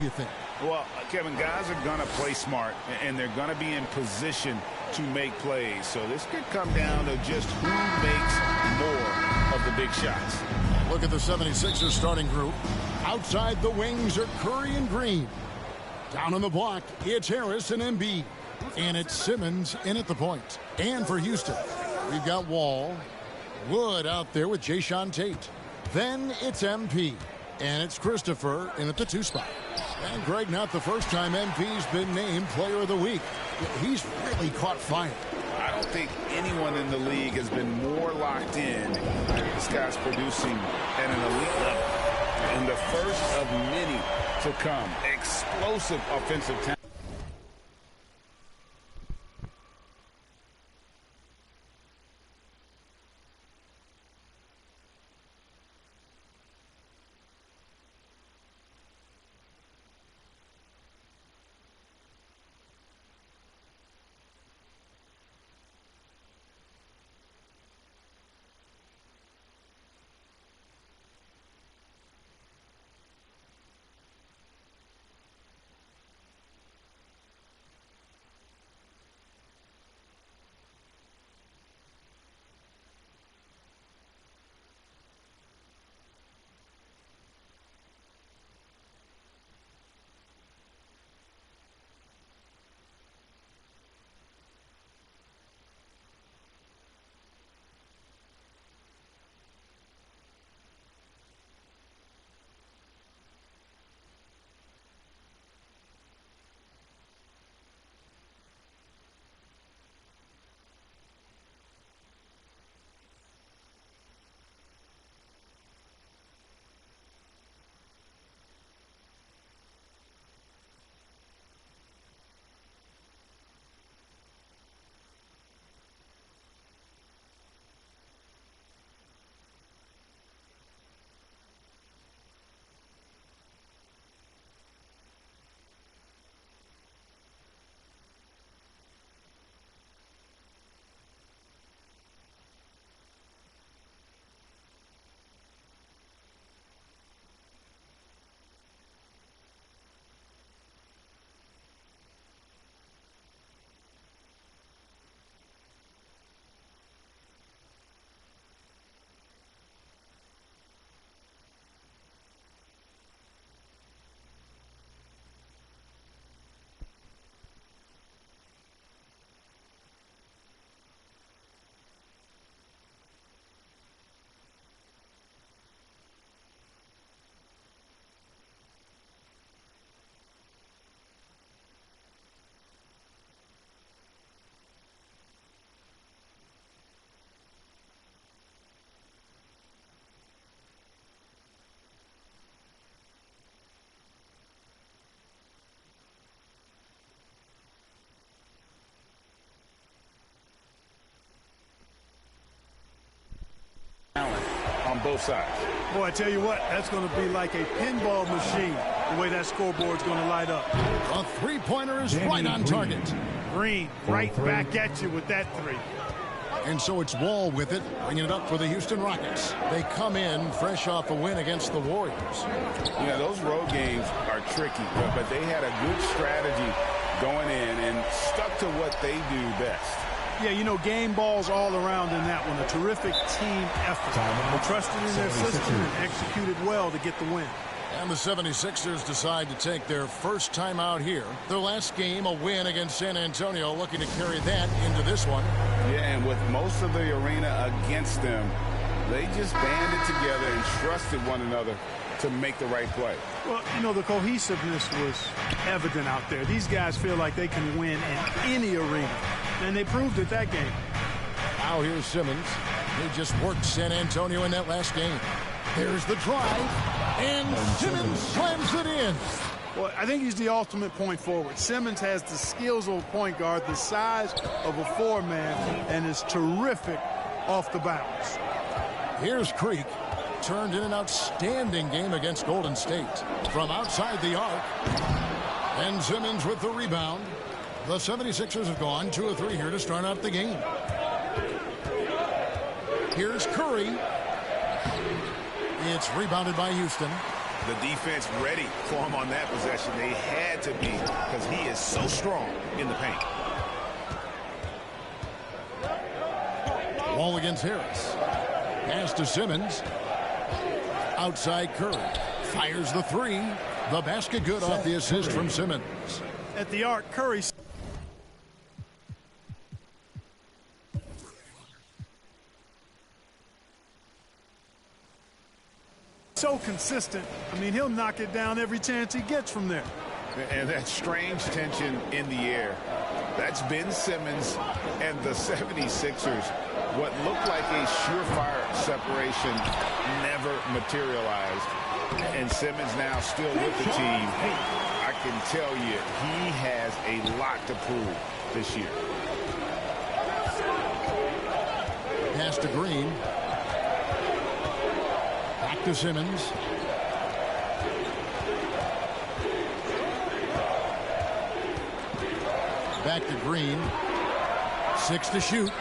you think? Well, Kevin, guys are going to play smart, and they're going to be in position to make plays. So this could come down to just who makes more of the big shots. Look at the 76ers starting group. Outside the wings are Curry and Green. Down on the block, it's Harris and Embiid. And it's Simmons in at the point. And for Houston, we've got Wall. Wood out there with Jayshawn Tate. Then it's MP. And it's Christopher in at the 2 spot. And Greg, not the first time MP's been named Player of the Week. He's really caught fire. I don't think anyone in the league has been more locked in. This guy's producing at an elite level. And the first of many to come. Explosive offensive talent. On both sides. Boy, I tell you what, that's going to be like a pinball machine, the way that scoreboard's going to light up. A three-pointer is right on target. Green, right back at you with that three. And so it's Wall with it, bringing it up for the Houston Rockets. They come in fresh off a win against the Warriors. You know, those road games are tricky, but they had a good strategy going in and stuck to what they do best. Yeah, you know, game balls all around in that one. A terrific team effort. They trusted in their system and executed well to get the win. And the 76ers decide to take their first time out here. Their last game, a win against San Antonio, looking to carry that into this one. Yeah, and with most of the arena against them, they just banded together and trusted one another to make the right play. Well, you know, the cohesiveness was evident out there. These guys feel like they can win in any arena, and they proved it that game. Now here's Simmons. He just worked San Antonio in that last game. There's the drive, and Simmons slams it in. Well, I think he's the ultimate point forward. Simmons has the skills of a point guard, the size of a four-man, and is terrific off the bounce. Here's Creek. Turned in an outstanding game against Golden State. From outside the arc. And Simmons with the rebound. The 76ers have gone 2 of 3 here to start out the game. Here's Curry. It's rebounded by Houston. The defense ready for him on that possession. They had to be because he is so strong in the paint. Wall against Harris. Pass to Simmons. Outside Curry. Fires the three. The basket good off the assist from Simmons. At the arc, Curry. So consistent. I mean, he'll knock it down every chance he gets from there. And that strange tension in the air. That's Ben Simmons and the 76ers. What looked like a surefire separation never materialized. And Simmons now still with the team. I can tell you he has a lot to prove this year. Pass to Green. Back to Simmons. Back to Green. 6 to shoot.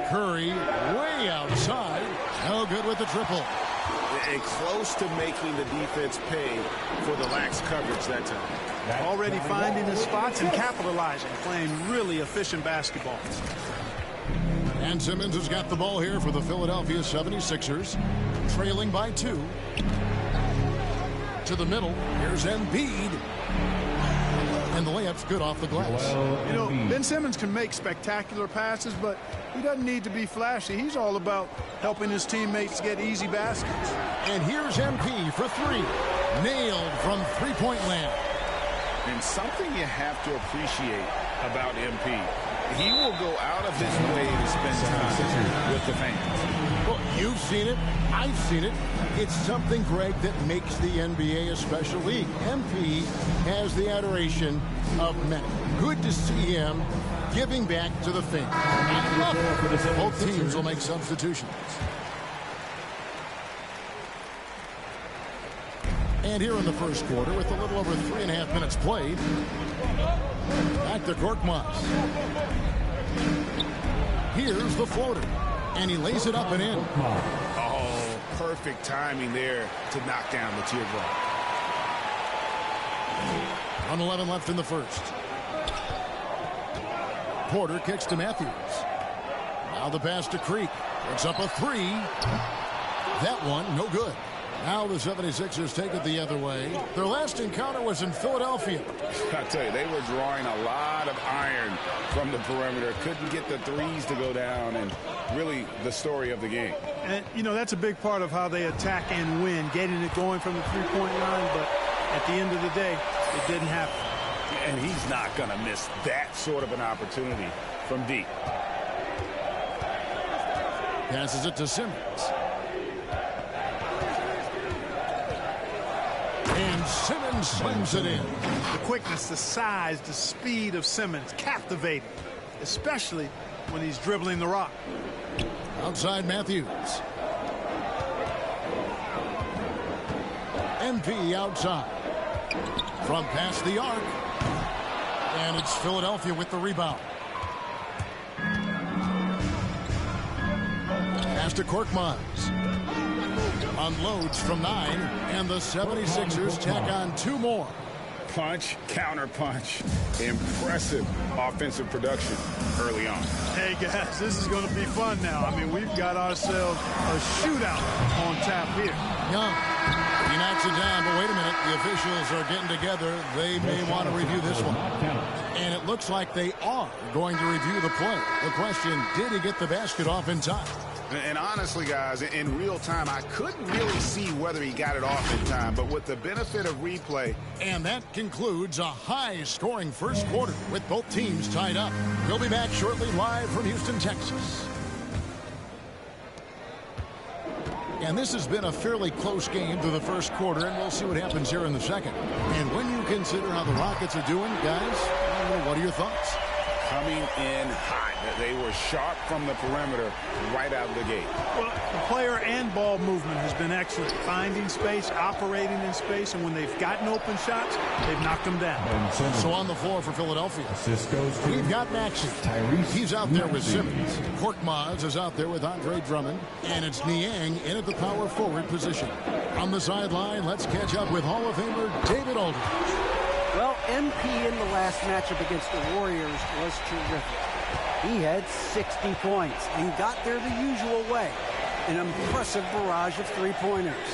Curry way outside. No good with the triple. And close to making the defense pay for the lax coverage that time. Already finding his spots and capitalizing, playing really efficient basketball. And Simmons has got the ball here for the Philadelphia 76ers. Trailing by 2. To the middle. Here's Embiid. And the layup's good off the glass. You know, Ben Simmons can make spectacular passes, but he doesn't need to be flashy. He's all about helping his teammates get easy baskets. And here's MP for 3. Nailed from three-point land. And something you have to appreciate about MP. He will go out of his way to spend time with the fans. Well, you've seen it. I've seen it. It's something, Greg, that makes the NBA a special league. MP has the adoration of many. Good to see him giving back to the fans. I love it. Both teams will make substitutions. And here in the first quarter, with a little over 3.5 minutes played, back to Korkmaz. Here's the floater, and he lays it up and in. Oh, perfect timing there to knock down the teardrop. 1:11 left in the first. Porter kicks to Matthews. Now the pass to Creek. It's up a 3. That one, no good. Now the 76ers take it the other way. Their last encounter was in Philadelphia. I tell you, they were drawing a lot of iron from the perimeter. Couldn't get the threes to go down, and really the story of the game. And, you know, that's a big part of how they attack and win, getting it going from the three-point line, but at the end of the day, it didn't happen. And he's not going to miss that sort of an opportunity from deep. Passes it to Simmons. And Simmons slams it in. The quickness, the size, the speed of Simmons, captivating, especially when he's dribbling the rock. Outside Matthews. MP outside. From past the arc. And it's Philadelphia with the rebound. Pass to Korkmaz. Unloads from 9, and the 76ers tack on 2 more. Punch, counter punch. Impressive offensive production early on. Hey, guys, this is going to be fun now. I mean, we've got ourselves a shootout on tap here. Young, he knocks it down, but wait a minute. The officials are getting together. They may want to review this one. And it looks like they are going to review the play. The question, did he get the basket off in time? And honestly, guys, in real time, I couldn't really see whether he got it off in time. But with the benefit of replay. And that concludes a high-scoring first quarter with both teams tied up. We'll be back shortly live from Houston, Texas. And this has been a fairly close game through the first quarter, and we'll see what happens here in the second. And when you consider how the Rockets are doing, guys, what are your thoughts? coming in hot. They were sharp from the perimeter right out of the gate. Well, the player and ball movement has been excellent. Finding space, operating in space, and when they've gotten open shots, they've knocked them down. So on the floor for Philadelphia, we've got Maxey. He's out there with Simmons. Korkmaz is out there with Andre Drummond. And it's Niang in at the power forward position. On the sideline, let's catch up with Hall of Famer David Aldridge. Well, MP in the last matchup against the Warriors was terrific. He had 60 points and got there the usual way. An impressive barrage of three-pointers.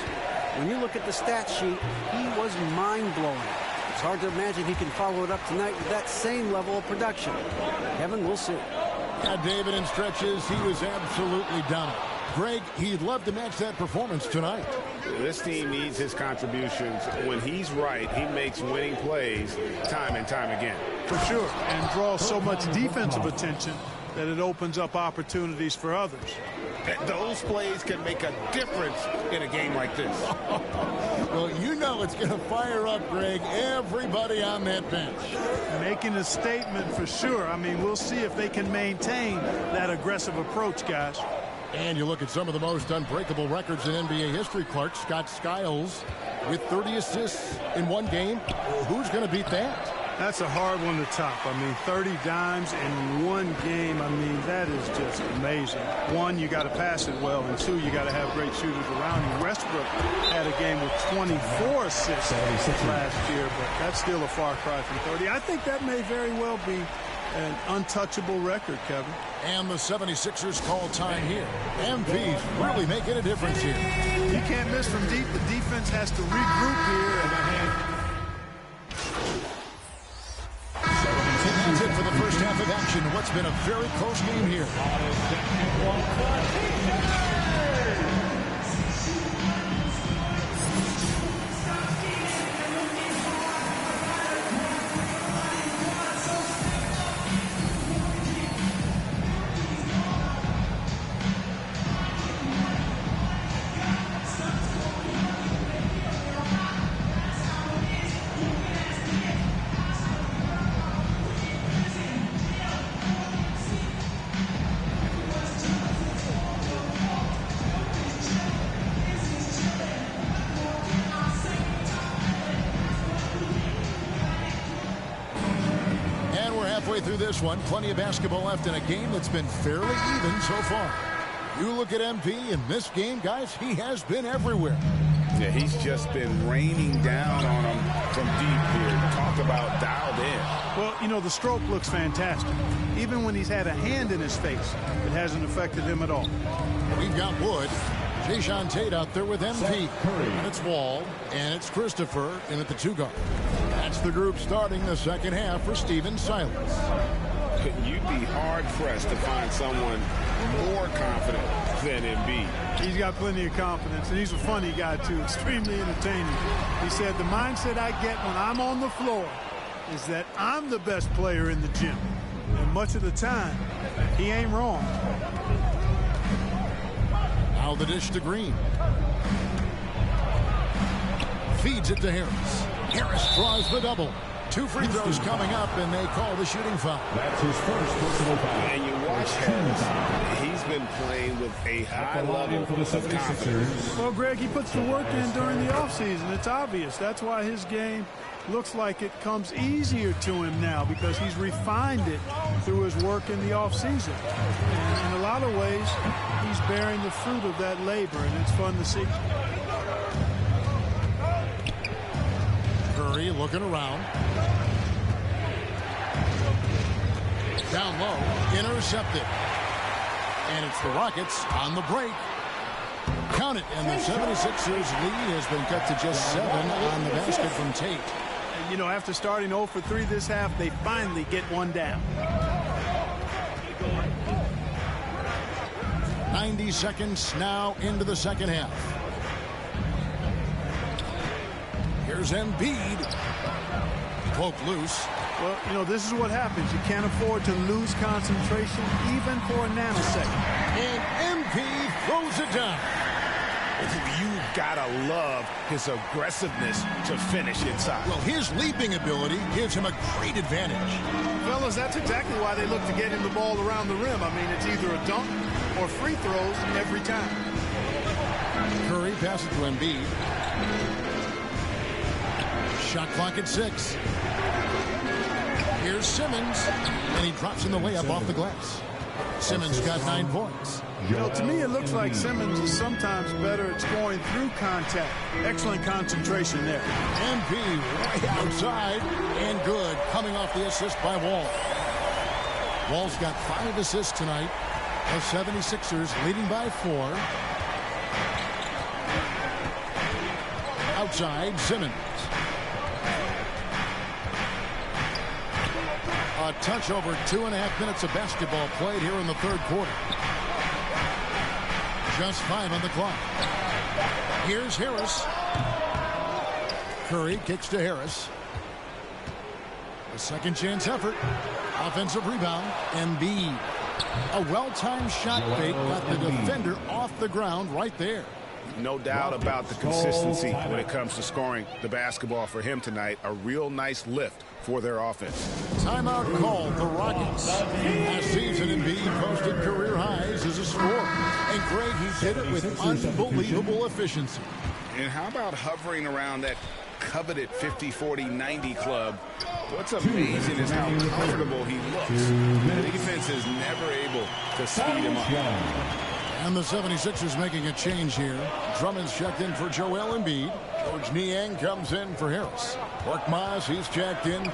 When you look at the stat sheet, he was mind-blowing. It's hard to imagine he can follow it up tonight with that same level of production. Kevin, we'll see. Yeah, David, in stretches, he was absolutely dominant. Greg, he'd love to match that performance tonight. This team needs his contributions. When he's right, he makes winning plays time and time again. For sure, and draws so much defensive attention that it opens up opportunities for others. Those plays can make a difference in a game like this. Well, you know it's going to fire up, Greg, everybody on that bench. Making a statement for sure. I mean, we'll see if they can maintain that aggressive approach, guys. And you look at some of the most unbreakable records in NBA history, Clark. Scott Skiles with 30 assists in one game. Who's going to beat that? That's a hard one to top. I mean, 30 dimes in one game. I mean, that is just amazing. One, you got to pass it well, and two, you got to have great shooters around you. Westbrook had a game with 24 assists last year, but that's still a far cry from 30. I think that may very well be an untouchable record, Kevin. And the 76ers call time here. MP's really making a difference here. You can't miss from deep. The defense has to regroup here. That's it for the first half of action. What's been a very close game here. Through this one, plenty of basketball left in a game that's been fairly even so far. You look at MP in this game, guys, he has been everywhere. Yeah, he's just been raining down on them from deep here. Talk about dialed in. Well, you know, the stroke looks fantastic. Even when he's had a hand in his face, it hasn't affected him at all. We've got Wood. Jason Tate out there with MP. And it's Wall. And it's Christopher in at the two guard. That's the group starting the second half for Stephen Silas. You'd be hard-pressed to find someone more confident than Embiid. He's got plenty of confidence, and he's a funny guy, too, extremely entertaining. He said, the mindset I get when I'm on the floor is that I'm the best player in the gym. And much of the time, he ain't wrong. Now the dish to Green. Feeds it to Harris. Harris draws the double. Two free throws coming up, and they call the shooting foul. That's his first personal foul. And you watch Harris. He's been playing with a high level of confidence. Well, Greg, he puts the work in during the offseason. It's obvious. That's why his game looks like it comes easier to him now, because he's refined it through his work in the offseason. And in a lot of ways, he's bearing the fruit of that labor, and it's fun to see. Curry looking around. Down low, intercepted. And it's the Rockets on the break. Count it, and the 76ers lead has been cut to just 7 on the basket from Tate. And, you know, after starting 0 for 3 this half, they finally get one down. 90 seconds now into the second half. Here's Embiid. Poke loose. Well, you know, this is what happens. You can't afford to lose concentration even for a nanosecond. And MP throws it down. You've got to love his aggressiveness to finish inside. Well, his leaping ability gives him a great advantage. Fellas, that's exactly why they look to get him the ball around the rim. I mean, it's either a dunk or free throws every time. Curry passes to Embiid. Shot clock at 6. Here's Simmons, and he drops in the layup off the glass. Simmons got 9 points. You know, to me, it looks like Simmons is sometimes better at scoring through contact. Excellent concentration there. MP way outside, and good, coming off the assist by Wall. Wall's got 5 assists tonight. The 76ers leading by 4. Outside, Simmons. A touch over 2.5 minutes of basketball played here in the third quarter. Just 5 on the clock. Here's Harris. Curry kicks to Harris. A second chance effort. Offensive rebound. Embiid. A well-timed shot fake got the defender off the ground right there. No doubt about the consistency when it comes to scoring the basketball for him tonight. A real nice lift for their offense. Timeout called the Rockets. Last season, Embiid posted career highs as a scorer. And Greg, he did it with unbelievable efficiency. And how about hovering around that coveted 50-40-90 club? What's amazing is how comfortable he looks. The defense is never able to speed him up. And the 76ers making a change here. Drummond's checked in for Joel Embiid. Coach Niang comes in for Harris. Korkmaz, he's checked in.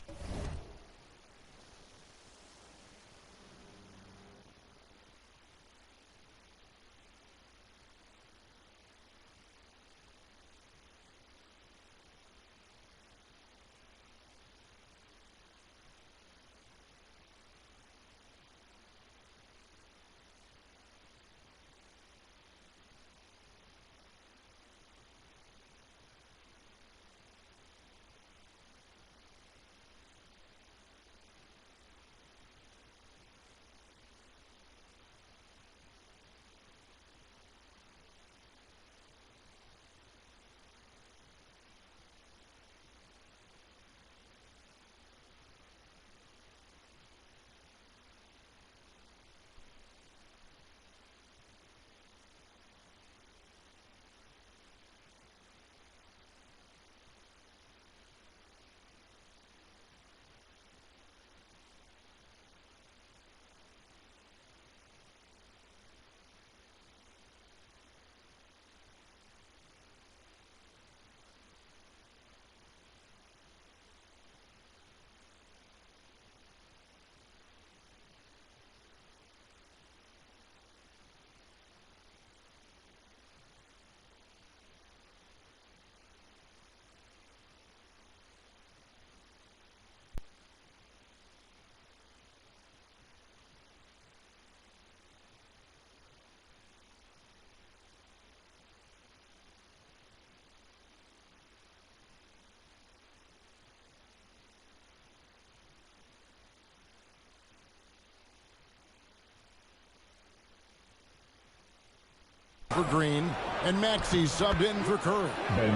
For Green, and Maxey subbed in for Curry.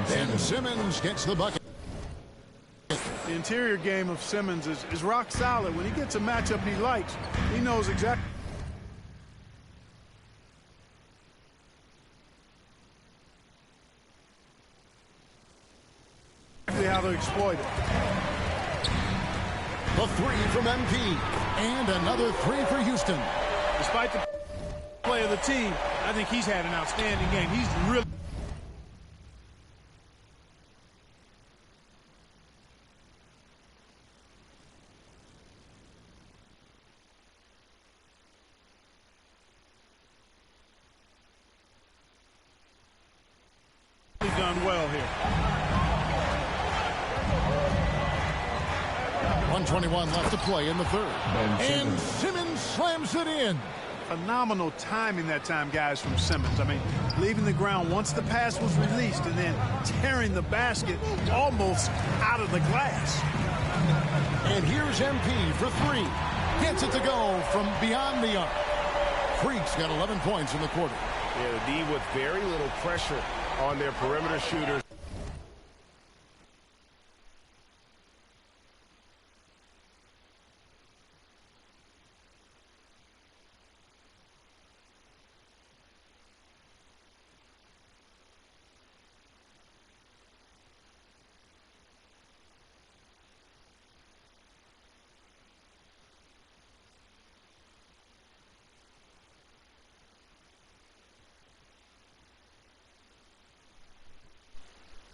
Ben Simmons gets the bucket. The interior game of Simmons is rock solid. When he gets a matchup he likes, he knows exactly how to exploit it. The 3 from MP, and another 3 for Houston. Despite the play of the team, I think he's had an outstanding game. He's really done well here. 1:21 left to play in the third. And Simmons slams it in. Phenomenal timing that time, guys, from Simmons. I mean, leaving the ground once the pass was released and then tearing the basket almost out of the glass. And here's MP for 3. Gets it to go from beyond the arc. Freak's got 11 points in the quarter. Yeah, the D with very little pressure on their perimeter shooters.